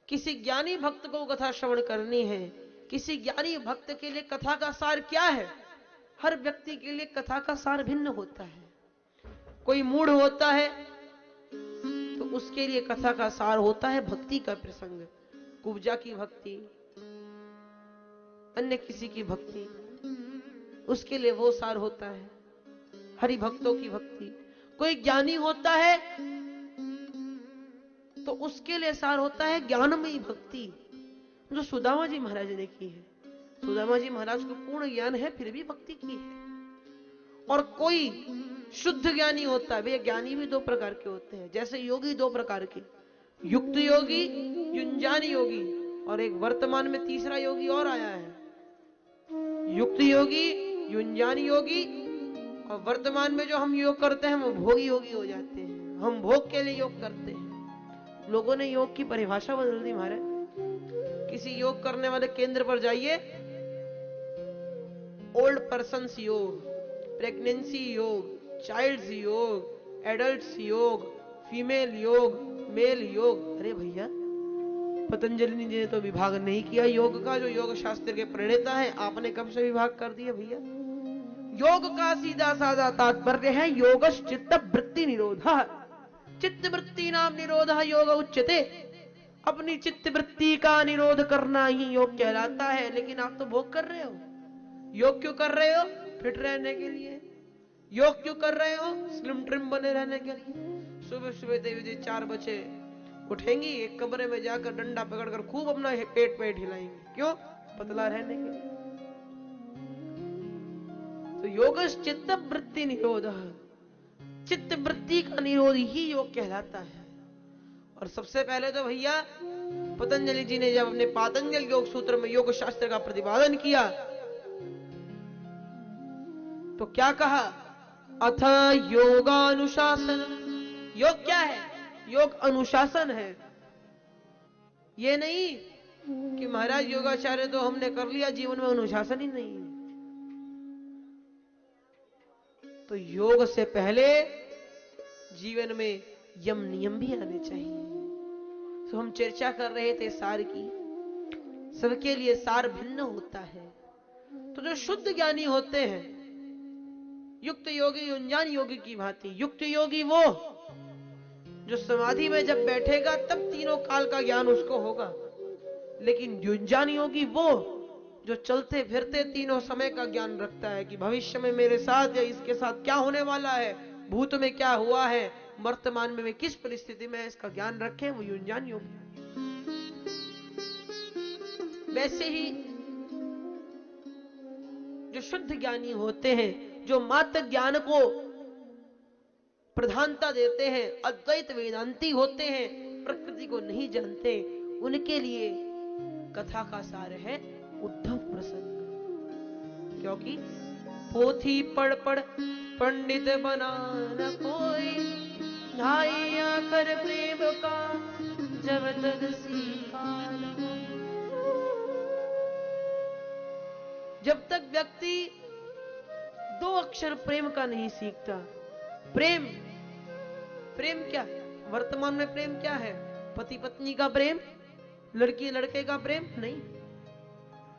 किसी ज्ञानी भक्त को कथा श्रवण करनी है, किसी ज्ञानी भक्त के लिए कथा का सार क्या है? हर व्यक्ति के लिए कथा का सार भिन्न होता है। कोई मूढ़ होता है तो उसके लिए कथा का सार होता है भक्ति का प्रसंग, कुब्जा की भक्ति, अन्य किसी की भक्ति, उसके लिए वो सार होता है। हरि भक्तों की भक्ति। कोई ज्ञानी होता है तो उसके लिए सार होता है ज्ञानमयी भक्ति, जो सुदामा जी महाराज ने की है। सुदामा जी महाराज को पूर्ण ज्ञान है फिर भी भक्ति की है। और कोई शुद्ध ज्ञानी होता है, भैया ज्ञानी भी दो प्रकार के होते हैं, जैसे योगी दो प्रकार के, युक्त योगी, युंजानी योगी, और एक वर्तमान में तीसरा योगी और आया है। युक्त योगी, युंजानी योगी, और वर्तमान में जो हम योग करते हैं वो भोगी योगी हो जाते हैं। हम भोग के लिए योग करते हैं। लोगों ने योग की परिभाषा बदल दी महाराज। किसी योग करने वाले केंद्र पर जाइए, ओल्ड पर्सन्स योग, प्रेगनेंसी योग, चाइल्ड्स योग, एडल्ट्स योग, फीमेल योग, मेल योग। अरे भैया, पतंजलि जी ने तो विभाग नहीं किया योग का, जो योग शास्त्र के प्रणेता है। आपने कब से विभाग कर दिया भैया? योग का सीधा साधा तात्पर्य है योगश चित्त वृत्ति निरोधा। चित्त वृत्ति नाम निरोधा योग उच्यते। अपनी चित्त वृत्ति का निरोध करना ही योग कहलाता है। लेकिन आप तो भोग कर रहे हो। योग क्यों कर रहे हो? फिट रहने के लिए। योग क्यों कर रहे हो? स्लिम ट्रिम बने रहने के लिए। सुबह सुबह देवी 4 बजे उठेंगी, एक कमरे में जाकर डंडा पकड़कर खूब अपना पेट पेट हिलाएंगे। क्यों? पतला रहने के लिए। तो योगश चित्त वृत्ति निरोध, चित्त वृत्ति का निरोध ही योग कहलाता है। और सबसे पहले तो भैया पतंजलि जी ने जब अपने पातंजल योग सूत्र में योग शास्त्र का प्रतिपादन किया तो क्या कहा? अथ योगानुशासन। योग क्या है? योग अनुशासन है। ये नहीं कि महाराज योगाचार्य तो हमने कर लिया, जीवन में अनुशासन ही नहीं है। तो योग से पहले जीवन में यम नियम भी आने चाहिए। तो हम चर्चा कर रहे थे सार की। सबके लिए सार भिन्न होता है। तो जो शुद्ध ज्ञानी होते हैं, युक्त योगी, युंजान योगी की भांति। युक्त योगी वो जो समाधि में जब बैठेगा तब तीनों काल का ज्ञान उसको होगा। लेकिन युंजान योगी वो जो चलते फिरते तीनों समय का ज्ञान रखता है कि भविष्य में मेरे साथ या इसके साथ क्या होने वाला है, भूत में क्या हुआ है, वर्तमान में मैं किस परिस्थिति में, इसका ज्ञान रखे, वो युंजान योगी। वैसे ही जो शुद्ध ज्ञानी होते हैं, जो मात्र ज्ञान को प्रधानता देते हैं, अद्वैत वेदांती होते हैं, प्रकृति को नहीं जानते, उनके लिए कथा का सार है उद्धव प्रसंग। क्योंकि पोथी पढ़ पढ़ पंडित बना न कोई, ढाइया कर प्रेम का जब तक सीखा न कोई। जब तक व्यक्ति 2 अक्षर प्रेम का नहीं सीखता। प्रेम, प्रेम क्या? वर्तमान में प्रेम क्या है? पति पत्नी का प्रेम, लड़की लड़के का प्रेम नहीं।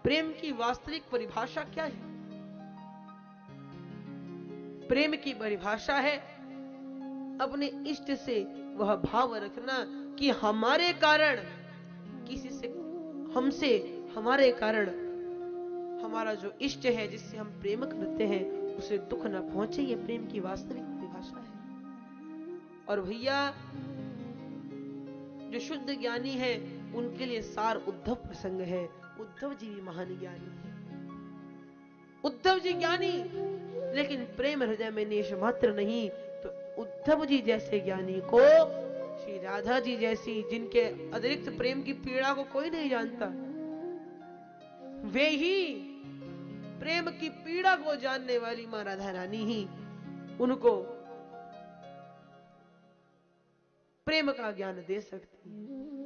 प्रेम की वास्तविक परिभाषा क्या है? प्रेम की परिभाषा है अपने इष्ट से वह भाव रखना कि हमारे कारण किसी से, हमसे, हमारे कारण हमारा जो इष्ट है, जिससे हम प्रेम करते हैं, उसे दुख न पहुंचे। ये प्रेम की वास्तविक परिभाषा है। और भैया जो शुद्ध ज्ञानी है उनके लिए सार उद्धव प्रसंग है। उद्धव जी भी महान ज्ञानी है। उद्धव जी ज्ञानी, लेकिन प्रेम हृदय में नेश मात्र नहीं। तो उद्धव जी जैसे ज्ञानी को श्री राधा जी जैसी, जिनके अतिरिक्त प्रेम की पीड़ा को कोई नहीं जानता, वे ही प्रेम की पीड़ा को जानने वाली मां राधा रानी ही उनको प्रेम का ज्ञान दे सकती है।